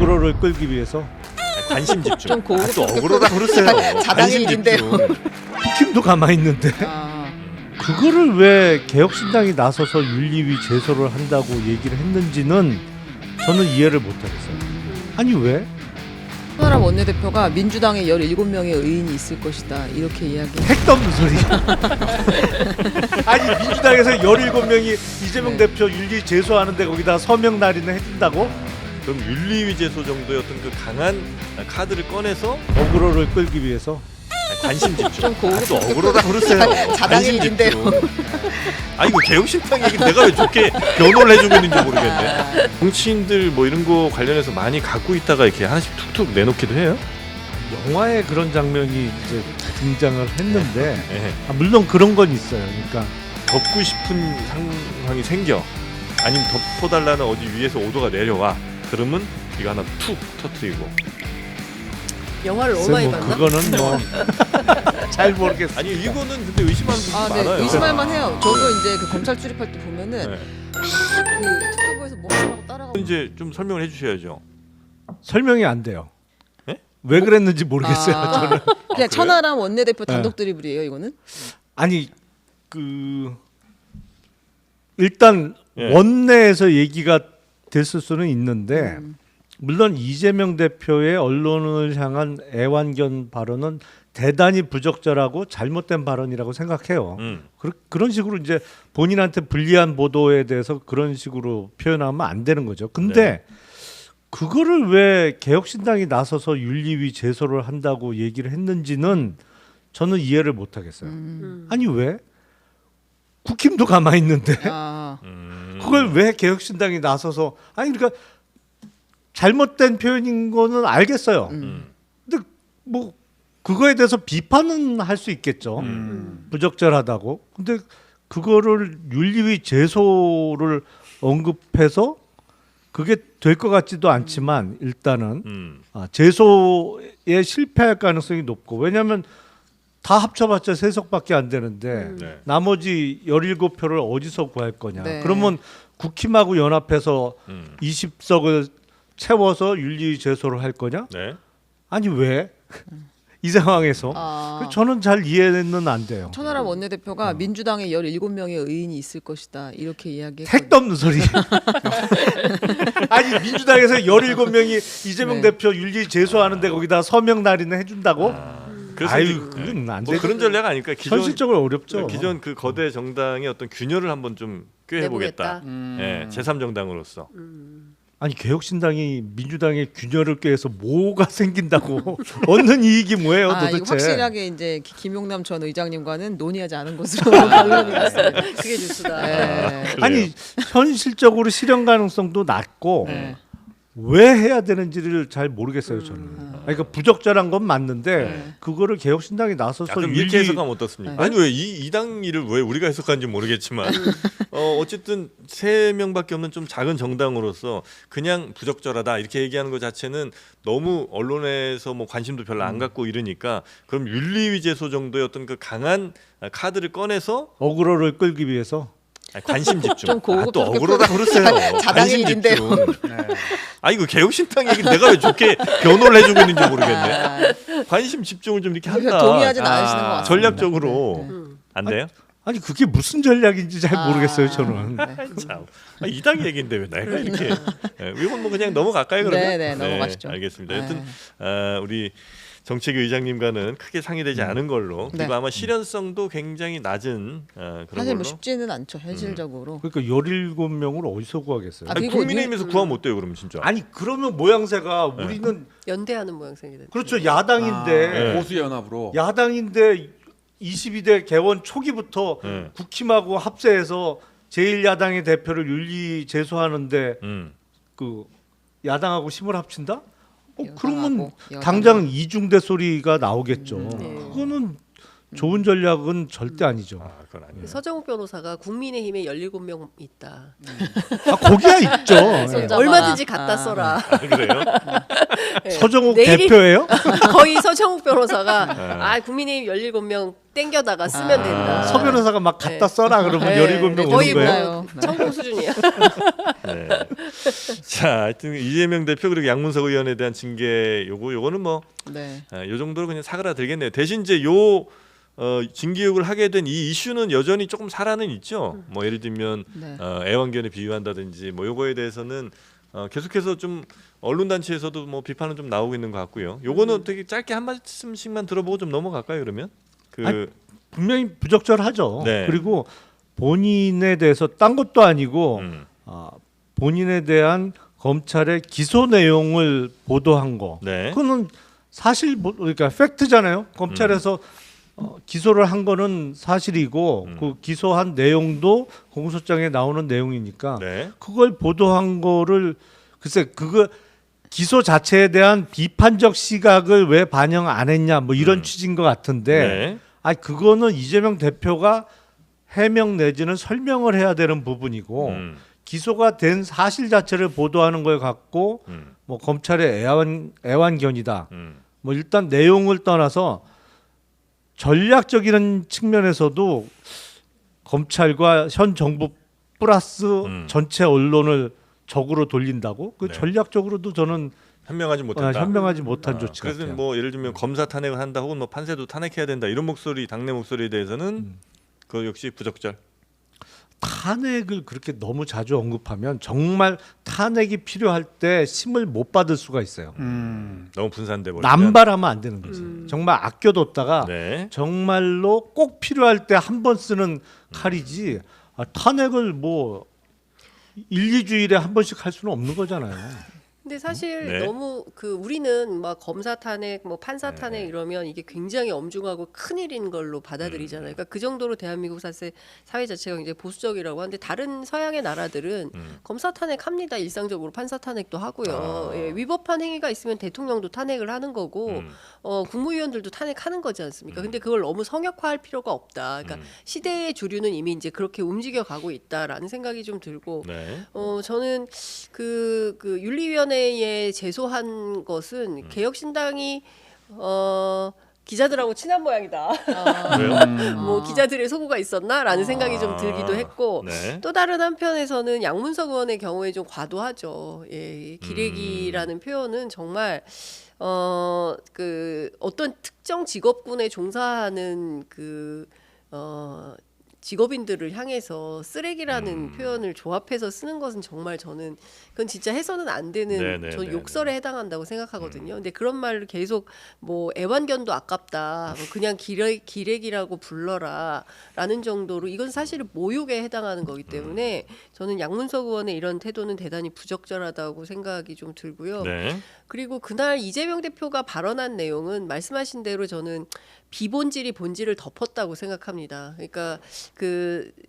어그로를 끌기 위해서 관심 집중. 좀 고급 또 어그로라 그러세요. 자당의 일인데요. 팀도 가만히 있는데 그거를 왜 개혁신당이 나서서 윤리위 제소를 한다고 얘기를 했는지는 저는 이해를 못하겠어요. 아니 왜? 천하람 원내대표가 민주당에 17명의 의인이 있을 것이다 이렇게 이야기. 택도 없는 소리. 아니 민주당에서 17명이 이재명 대표 윤리 제소하는데 거기다 서명 날인을 해준다고? 그럼 윤리위 제소 정도의 어떤 그 강한 카드를 꺼내서 어그로를 끌기 위해서 관심 집중. 좀 고급 또 어그로라 그러세요. 자당의 일인데요. 아 이거 개혁신당 얘기 내가 왜 좋게 변호를 해주고 있는지 모르겠네. 정치인들 뭐 이런 거 관련해서 많이 갖고 있다가 이렇게 하나씩 툭툭 내놓기도 해요. 영화에 그런 장면이 이제 등장을 했는데 네. 물론 그런 건 있어요. 그러니까 덮고 싶은 상황이 생겨. 아니면 덮어달라는 어디 위에서 오도가 내려와. 그러면 이거 하나 툭 터뜨리고. 영화를 너무 많이 뭐 봤나? 그거는 뭐 잘 모르겠어요. 아니 이거는 근데 의심하는 분들 네, 많아요. 의심할 만해요. 저도 이제 그 검찰 출입할 때 보면은 네. 그 특정부에서 뭐라고 따라가고 이제 좀 설명을 해주셔야죠. 설명이 안 돼요. 예? 왜 그랬는지 모르겠어요. 저는. 그냥 그래요? 천하람 원내대표 네. 단독 드리블이에요 이거는? 아니 그 일단 예. 원내에서 얘기가 됐을 수는 있는데 물론 이재명 대표의 언론을 향한 애완견 발언은 대단히 부적절하고 잘못된 발언이라고 생각해요. 그런 식으로 이제 본인한테 불리한 보도에 대해서 그런 식으로 표현하면 안 되는 거죠. 근데 그거를 왜 개혁신당이 나서서 윤리위 제소를 한다고 얘기를 했는지는 저는 이해를 못 하겠어요. 아니 왜? 국힘도 가만히 있는데 그걸 왜 개혁신당이 나서서 아니 그러니까 잘못된 표현인 거는 알겠어요. 근데 뭐 그거에 대해서 비판은 할 수 있겠죠. 부적절하다고. 근데 그거를 윤리위 제소를 언급해서 그게 될 것 같지도 않지만 일단은 제소에 실패할 가능성이 높고 왜냐하면 다 합쳐봤자 3석밖에 안 되는데 네. 나머지 17표를 어디서 구할 거냐. 네. 그러면 국힘하고 연합해서 20석을 채워서 윤리 제소를 할 거냐? 네. 아니 왜? 이 상황에서 저는 잘 이해는 안 돼요. 천하람 원내대표가 민주당에 17명의 의인이 있을 것이다 이렇게 이야기했거든요. 택도 없는 소리. 아니 민주당에서 17명이 이재명 네. 대표 윤리 제소하는데 거기다 서명 날인을 해준다고? 그래서 아유 이제 그건 안 뭐 돼. 그런 전략 아닐까? 현실적으로 어렵죠. 기존 그 거대 정당의 어떤 균열을 한번 좀 꾀해보겠다. 내보겠다. 예, 제3정당으로서. 아니 개혁신당이 민주당의 균열을 꾀해서 뭐가 생긴다고 얻는 이익이 뭐예요 이거 도대체? 확실하게 이제 김용남 전 의장님과는 논의하지 않은 것으로 반론이 났어요. 그게 뉴스다. 네. 아니 현실적으로 실현 가능성도 낮고 네. 왜 해야 되는지를 잘 모르겠어요 저는. 그러니까 부적절한 건 맞는데 그거를 개혁신당이 나서서 약간 이렇게 해석하면 어떻습니까? 아니 왜 이 당 일을 왜 우리가 해석하는지 모르겠지만 어쨌든 3명밖에 없는 좀 작은 정당으로서 그냥 부적절하다 이렇게 얘기하는 것 자체는 너무 언론에서 뭐 관심도 별로 안 갖고 이러니까 그럼 윤리위 제소 정도의 어떤 그 강한 카드를 꺼내서 어그로를 끌기 위해서 관심 집중. 좀 고급 또 어그로라 그러세요. 자당의 관심 일인데요. 집중. 아 이거 개혁신당 얘기 내가 왜 좋게 변호를 해주고 있는지 모르겠네. 관심 집중을 좀 이렇게 한다. 동의하진 않으시는 것 같습니다. 전략적으로 안 돼요? 아니 그게 무슨 전략인지 잘 모르겠어요 저는. 참, 이 당 얘기인데 왜 내가 이렇게? 이건 뭐 그냥 넘어갈까요 그러면? 네, 넘어가시죠. 알겠습니다. 여튼 우리 정책위 의장님과는 크게 상의되지 않은 걸로 네. 그리고 아마 실현성도 굉장히 낮은 그런 사실 걸로. 뭐 쉽지는 않죠 현실적으로. 그러니까 17명을 어디서 구하겠어요? 아, 아니, 그리고 국민의힘에서 구하면 어때요 그럼 진짜? 아니 그러면 모양새가 우리는 연대하는 모양새이 됐죠. 그렇죠 야당인데 네. 보수연합으로 야당인데 22대 개원 초기부터 국힘하고 합세해서 제1야당의 대표를 윤리 제소하는데 그 야당하고 힘을 합친다? 그러면 여당하고. 당장 이중대 소리가 나오겠죠. 네. 그거는 좋은 전략은 절대 아니죠. 그건 아니에요. 서정욱 변호사가 국민의힘에 17명 있다. 거기야 있죠. 손잡아라. 얼마든지 갖다 써라. 그래요? 네. 서정욱 내일이- 대표예요? 거의 서정욱 변호사가 국민의힘 17명 땡겨다가 쓰면 된다. 서 변호사가 막 갖다 써라 그러면 네. 17명 거의 오는 거예요. 뭐- 네. 천공 수준이야. 네. 자, 하여튼 이재명 대표 그리고 양문석 의원에 대한 징계 요거는 뭐 네. 요 정도로 그냥 사그라들겠네요. 대신 이제 요 징계욕을 하게 된 이 이슈는 여전히 조금 살아는 있죠. 뭐 예를 들면 네. 애완견에 비유한다든지 뭐 요거에 대해서는 계속해서 좀 언론 단체에서도 뭐 비판은 좀 나오고 있는 것 같고요. 요거는 되게 짧게 한 말씀씩만 들어보고 좀 넘어갈까요? 그러면 아니, 분명히 부적절하죠. 네. 그리고 본인에 대해서 딴 것도 아니고 음, 본인에 대한 검찰의 기소 내용을 보도한 거. 네. 그거는 사실 그러니까 팩트잖아요. 검찰에서 기소를 한 거는 사실이고 그 기소한 내용도 공소장에 나오는 내용이니까 네. 그걸 보도한 거를 글쎄 그거 기소 자체에 대한 비판적 시각을 왜 반영 안 했냐 뭐 이런 취지인 것 같은데 네. 그거는 이재명 대표가 해명 내지는 설명을 해야 되는 부분이고 기소가 된 사실 자체를 보도하는 걸 갖고 뭐 검찰의 애완견이다. 뭐 일단 내용을 떠나서 전략적인 측면에서도 검찰과 현 정부 플러스 전체 언론을 적으로 돌린다고 그 네. 전략적으로도 저는 현명하지 못한다. 현명하지 못한 조치 그래서 같아요. 뭐 예를 들면 검사 탄핵을 한다 혹은 뭐 판사도 탄핵해야 된다 이런 목소리 당내 목소리에 대해서는 그 역시 부적절. 탄핵을 그렇게 너무 자주 언급하면 정말 탄핵이 필요할 때 힘을 못 받을 수가 있어요. 너무 분산돼 버리면 남발하면 안 되는 거지. 정말 아껴뒀다가 네. 정말로 꼭 필요할 때 한 번 쓰는 칼이지 탄핵을 뭐 1, 2주일에 한 번씩 할 수는 없는 거잖아요. 근데 사실 네. 너무 우리는 막 검사 탄핵, 뭐 판사 탄핵 이러면 이게 굉장히 엄중하고 큰 일인 걸로 받아들이잖아요. 그러니까 그 정도로 대한민국 사회 자체가 굉장히 보수적이라고 하는데 다른 서양의 나라들은 검사 탄핵합니다. 일상적으로 판사 탄핵도 하고요. 예, 위법한 행위가 있으면 대통령도 탄핵을 하는 거고 국무위원들도 탄핵하는 거지 않습니까? 근데 그걸 너무 성역화할 필요가 없다. 그러니까 시대의 주류는 이미 이제 그렇게 움직여 가고 있다라는 생각이 좀 들고 네. 저는 그 윤리위원회에 제소한 것은 개혁신당이 기자들하고 친한 모양이다. 왜요? 뭐 기자들의 소구가 있었나라는 생각이 좀 들기도 했고 네. 또 다른 한편에서는 양문석 의원의 경우에 좀 과도하죠. 예, 기레기라는 표현은 정말 그 어떤 특정 직업군에 종사하는 직업인들을 향해서 쓰레기라는 표현을 조합해서 쓰는 것은 정말 저는 그건 진짜 해서는 안 되는 네네네네. 저는 욕설에 해당한다고 생각하거든요. 근데 그런 말을 계속 뭐 애완견도 아깝다, 뭐 그냥 기레기라고 불러라라는 정도로 이건 사실은 모욕에 해당하는 거기 때문에 저는 양문석 의원의 이런 태도는 대단히 부적절하다고 생각이 좀 들고요. 네. 그리고 그날 이재명 대표가 발언한 내용은 말씀하신 대로 저는 비본질이 본질을 덮었다고 생각합니다. 그러니까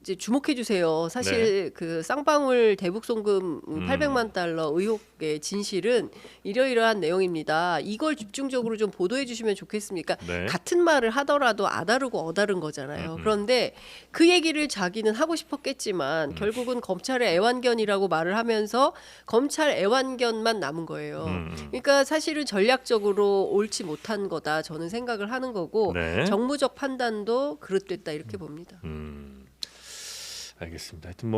이제 주목해 주세요. 사실 그 쌍방울 대북 송금 800만 달러 의혹의 진실은 이러이러한 내용입니다. 이걸 집중적으로 좀 보도해 주시면 좋겠습니까? 네. 같은 말을 하더라도 아다르고 어다른 거잖아요. 그런데 그 얘기를 자기는 하고 싶었겠지만 결국은 검찰의 애완견이라고 말을 하면서 검찰 애완견만 남은 거예요. 그러니까 사실은 전략적으로 옳지 못한 거다 저는 생각을 하는 거고 네. 정무적 판단도 그릇됐다 이렇게 봅니다. 알겠습니다. 하여튼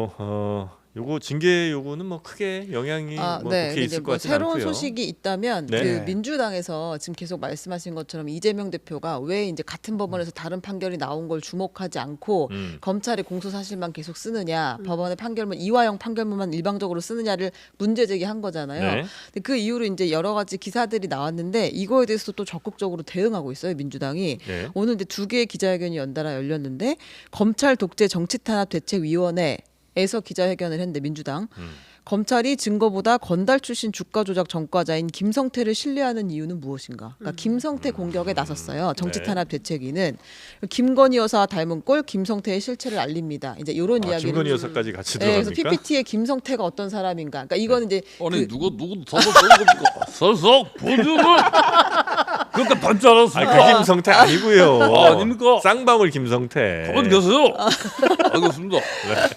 요거 징계 요구는 뭐 크게 영향이 뭐 네. 그렇게 근데 있을 것 뭐 같지는 새로운 않고요. 소식이 있다면 네. 그 민주당에서 지금 계속 말씀하신 것처럼 이재명 대표가 왜 이제 같은 법원에서 다른 판결이 나온 걸 주목하지 않고 검찰의 공소 사실만 계속 쓰느냐, 법원의 판결문 이화영 판결문만 일방적으로 쓰느냐를 문제 제기한 거잖아요. 네. 근데 그 이후로 이제 여러 가지 기사들이 나왔는데 이거에 대해서 또 적극적으로 대응하고 있어요, 민주당이. 네. 오늘 이제 2개의 기자회견이 연달아 열렸는데 검찰 독재 정치탄압대책위원회에서 기자회견을 했는데 민주당 검찰이 증거보다 건달 출신 주가 조작 전과자인 김성태를 신뢰하는 이유는 무엇인가? 그러니까 김성태 공격에 나섰어요. 정치탄압 대책위는 김건희 여사와 닮은 꼴 김성태의 실체를 알립니다. 이제 이런 이야기를. 김건희 여사까지 같이 네, 그래서 들어갑니까? PPT에 김성태가 어떤 사람인가? 그러니까 이거는 이제 아니 누구 서서 보는 겁니까? 서서 보는 거. 그러니까 반줄 알았습니다. 그 김성태 아니고요. 아닙니까? 쌍방울 김성태. 가만히 계세요. 알겠습니다.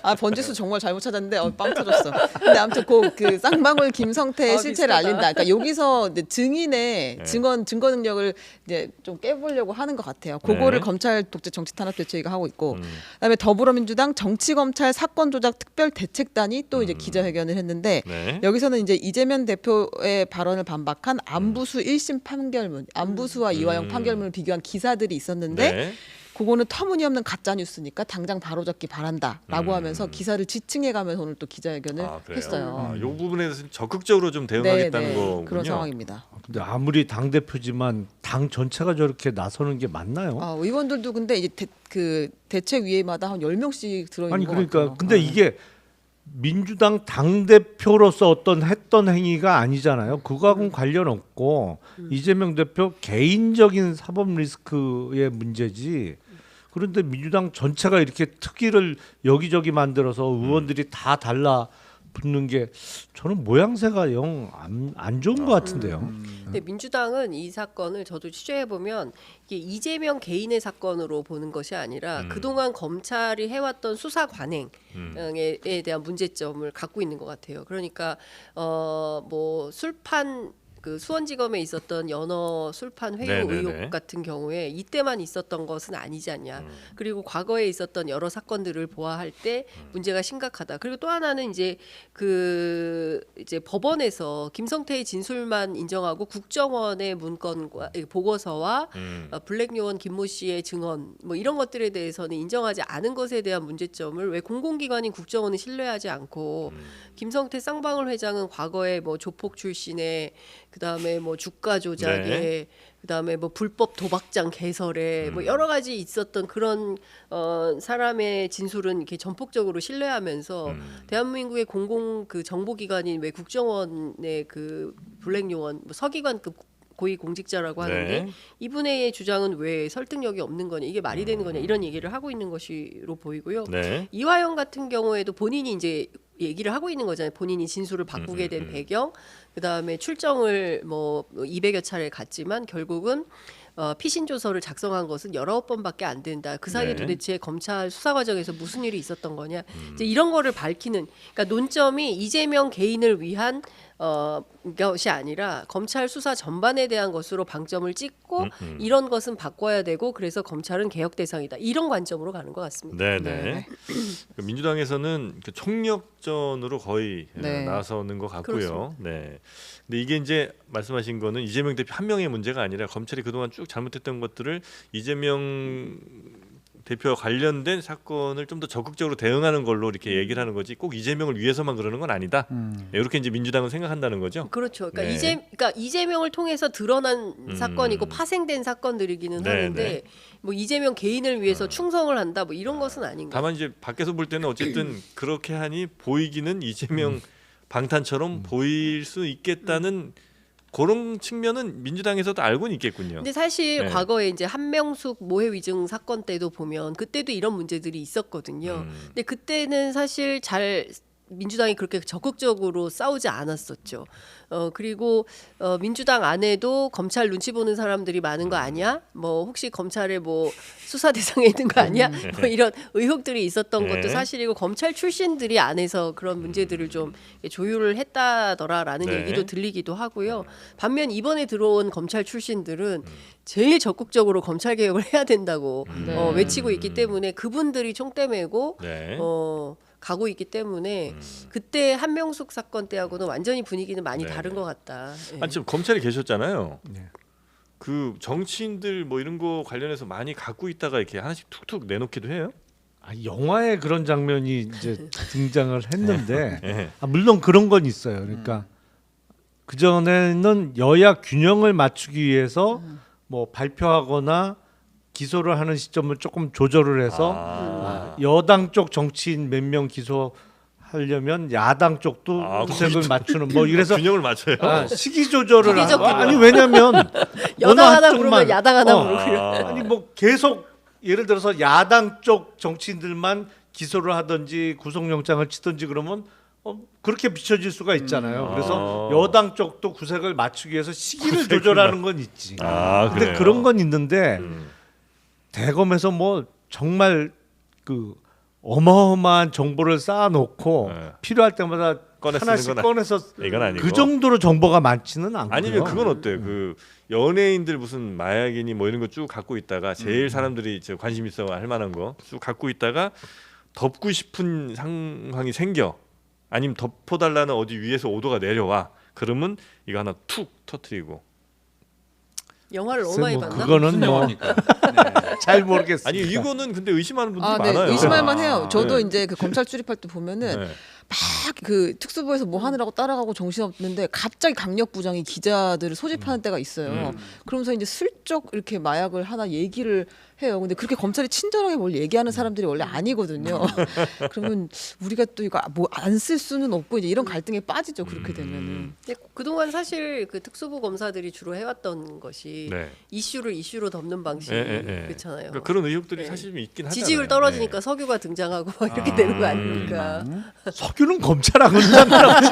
아 번지수 정말 잘못 찾았는데 빵 터졌어. 근데 아무튼 그 쌍방울 김성태의 실체를 비슷하다. 알린다. 그러니까 여기서 이제 증인의 증거 능력을 이제 좀 깨보려고 하는 것 같아요. 그거를 네. 검찰 독재 정치 탄압 대책위가 하고 있고, 그다음에 더불어민주당 정치검찰 사건 조작 특별 대책단이 또 이제 기자회견을 했는데 네. 여기서는 이제 이재명 대표의 발언을 반박한 안부수 1심 판결문, 안부수와 이화영 판결문을 비교한 기사들이 있었는데. 네. 그거는 터무니없는 가짜 뉴스니까 당장 바로잡기 바란다라고 하면서 기사를 지칭해가면서 오늘 또 기자회견을 그래요? 했어요. 이 부분에 대해서 적극적으로 좀 대응하겠다는 거군요. 그런 상황입니다. 근데 아무리 당 대표지만 당 전체가 저렇게 나서는 게 맞나요? 의원들도 근데 이제 그 대책위에마다 한 10명씩 들어 있는 아니 것 그러니까 같아요. 근데 이게 민주당 당 대표로서 어떤 했던 행위가 아니잖아요. 그거하고는 관련 없고 이재명 대표 개인적인 사법 리스크의 문제지. 그런데 민주당 전체가 이렇게 특위를 여기저기 만들어서 의원들이 다 달라붙는 게 저는 모양새가 영 안 좋은 것 같은데요. 근데 민주당은 이 사건을 저도 취재해 보면 이게 이재명 개인의 사건으로 보는 것이 아니라 그동안 검찰이 해왔던 수사 관행에 대한 문제점을 갖고 있는 것 같아요. 그러니까 뭐 술판 그 수원지검에 있었던 연어 술판 회유 네네네. 의혹 같은 경우에 이때만 있었던 것은 아니지 않냐. 그리고 과거에 있었던 여러 사건들을 보아할 때 문제가 심각하다. 그리고 또 하나는 이제 이제 법원에서 김성태의 진술만 인정하고 국정원의 문건과 보고서와 블랙요원 김모 씨의 증언 뭐 이런 것들에 대해서는 인정하지 않은 것에 대한 문제점을 왜 공공기관인 국정원은 신뢰하지 않고 김성태 쌍방울 회장은 과거에 뭐 조폭 출신의 그다음에 뭐 주가 조작에 네. 그다음에 뭐 불법 도박장 개설에 뭐 여러 가지 있었던 그런 사람의 진술은 이렇게 전폭적으로 신뢰하면서 대한민국의 공공 그 정보기관인 왜 국정원의 그 블랙요원 뭐 서기관급 고위 공직자라고 하는데 네. 이분의 주장은 왜 설득력이 없는 거냐 이게 말이 되는 거냐 이런 얘기를 하고 있는 것으로 보이고요. 네. 이화영 같은 경우에도 본인이 이제 얘기를 하고 있는 거잖아요. 본인이 진술을 바꾸게 된 배경, 그다음에 출정을 뭐 200여 차례 갔지만 결국은 피신 조서를 작성한 것은 19번밖에 안 된다. 그 사이에 네. 도대체 검찰 수사 과정에서 무슨 일이 있었던 거냐. 이제 이런 거를 밝히는 그러니까 논점이 이재명 개인을 위한 것이 아니라 검찰 수사 전반에 대한 것으로 방점을 찍고 이런 것은 바꿔야 되고 그래서 검찰은 개혁 대상이다. 이런 관점으로 가는 것 같습니다. 네, 네. 네. 그 민주당에서는 그 총력전으로 거의 네. 나서는 것 같고요. 그렇습니다. 네. 근데 이게 이제 말씀하신 거는 이재명 대표 한 명의 문제가 아니라 검찰이 그동안 쭉 잘못했던 것들을 이재명 대표와 관련된 사건을 좀 더 적극적으로 대응하는 걸로 이렇게 얘기를 하는 거지 꼭 이재명을 위해서만 그러는 건 아니다. 이렇게 이제 민주당은 생각한다는 거죠. 그렇죠. 그러니까 네. 그러니까 이재명을 통해서 드러난 사건이고 파생된 사건들이기는 네, 하는데 네. 뭐 이재명 개인을 위해서 충성을 한다 뭐 이런 것은 아닌 것 같아요. 다만 이제 밖에서 볼 때는 어쨌든 그렇게 하니 보이기는 이재명 방탄처럼 보일 수 있겠다는 그런 측면은 민주당에서도 알고는 있겠군요. 근데 사실 네. 과거에 이제 한명숙 모해 위증 사건 때도 보면 그때도 이런 문제들이 있었거든요. 근데 그때는 사실 잘 민주당이 그렇게 적극적으로 싸우지 않았었죠. 그리고 민주당 안에도 검찰 눈치 보는 사람들이 많은 거 아니야? 뭐 혹시 검찰에 뭐 수사 대상에 있는 거 아니야? 뭐 이런 의혹들이 있었던 네. 것도 사실이고 검찰 출신들이 안에서 그런 문제들을 좀 조율을 했다더라라는 네. 얘기도 들리기도 하고요. 반면 이번에 들어온 검찰 출신들은 제일 적극적으로 검찰 개혁을 해야 된다고 외치고 있기 때문에 그분들이 총대 메고 네. 가고 있기 때문에 그때 한명숙 사건 때하고는 완전히 분위기는 많이 네. 다른 것 같다. 예. 아니 지금 검찰에 계셨잖아요. 네. 그 정치인들 뭐 이런 거 관련해서 많이 갖고 있다가 이렇게 하나씩 툭툭 내놓기도 해요. 영화에 그런 장면이 이제 등장을 했는데 네. 물론 그런 건 있어요. 그러니까 그 전에는 여야 균형을 맞추기 위해서 뭐 발표하거나 기소를 하는 시점을 조금 조절을 해서 여당 쪽 정치인 몇 명 기소하려면 야당 쪽도 구색을 맞추는 뭐 이래서 균형을 맞춰요. 시기 조절을 시기적으로. 아니 왜냐면 여당 하나 한쪽만- 부르면 야당 하나 부르고 아니 뭐 계속 예를 들어서 야당 쪽 정치인들만 기소를 하든지 구속영장을 치든지 그러면 그렇게 비춰질 수가 있잖아요. 그래서 아. 여당 쪽도 구색을 맞추기 위해서 시기를 조절하는 건 있지. 아, 근데 그래요? 그런 건 있는데 음. 대검에서 뭐 정말 그 어마어마한 정보를 쌓아놓고 네. 필요할 때마다 꺼내 쓰는 하나씩 건 꺼내서 이건 아니고. 그 정도로 정보가 많지는 않고요. 아니면 그건 어때요? 그 연예인들 무슨 마약이니 뭐 이런 거 쭉 갖고 있다가 제일 사람들이 이제 관심 있어 할 만한 거 쭉 갖고 있다가 덮고 싶은 상황이 생겨. 아니면 덮어달라는 어디 위에서 오도가 내려와. 그러면 이거 하나 툭 터트리고. 영화를 너무 글쎄 많이 뭐 봤나? 그거는 뭐 영화니까. 잘 모르겠어요. 아니 이거는 근데 의심하는 분들이 아, 네. 많아요. 의심할만 해요. 아, 저도 네. 이제 그 검찰 출입할 때 보면은 네. 막 그 특수부에서 뭐 하느라고 따라가고 정신없는데 갑자기 강력부장이 기자들을 소집하는 때가 있어요. 그러면서 이제 슬쩍 이렇게 마약을 하나 얘기를 해요. 근데 그렇게 검찰이 친절하게 뭘 얘기하는 사람들이 원래 아니거든요. 그러면 우리가 또 이거 뭐 안 쓸 수는 없고 이제 이런 갈등에 빠지죠. 그렇게 되면은. 근데 그동안 사실 그 특수부 검사들이 주로 해왔던 것이 네. 이슈를 이슈로 덮는 방식 그렇잖아요. 그러니까 그런 의혹들이 네. 사실 좀 있긴 하잖아요. 지지율 떨어지니까 석유가 등장하고 막 이렇게 아, 되는 거 아닙니까? 석유는 검찰하고는 상관없지.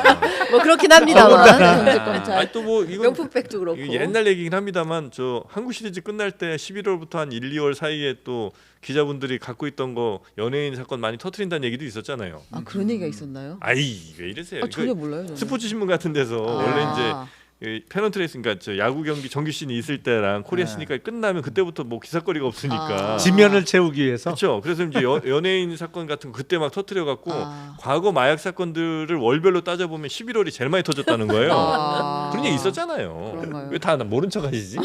뭐 그렇긴 합니다만 정직 검찰. 아니 또뭐 이건 명품백도 그렇고. 이거 옛날 얘기긴 합니다만 저 한국 시리즈 끝날 때 11월부터 한 1, 2월 사이에 또 기자분들이 갖고 있던 거 연예인 사건 많이 터트린다는 얘기도 있었잖아요. 아 그런 얘기가 있었나요? 아이 왜 이러세요? 아, 이거 전혀 몰라요. 저는. 스포츠 신문 같은 데서 원래 이제 페넌트레이스 그러니까 저 야구 경기 정규 시즌이 있을 때랑 코리아 시즌까지 끝나면 그때부터 뭐 기사거리가 없으니까. 아. 지면을 채우기 위해서. 그렇죠. 그래서 이제 연예인 사건 같은 거 그때 막 터트려 갖고 아. 과거 마약 사건들을 월별로 따져 보면 11월이 제일 많이 터졌다는 거예요. 아. 그런 얘기 있었잖아요. 그런가요? 왜 다 모른 척 하시지?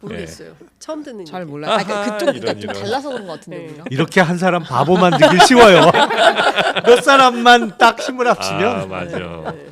모르겠어요. 처음 듣는 잘 얘기. 몰라요. 아, 그러니까 아하, 그쪽 이런, 좀 이런. 달라서 그런 것 같은데 네. 우리랑. 이렇게 한 사람 바보 만들기 쉬워요. 몇 사람만 딱 힘을 합치면 아 맞아. 네.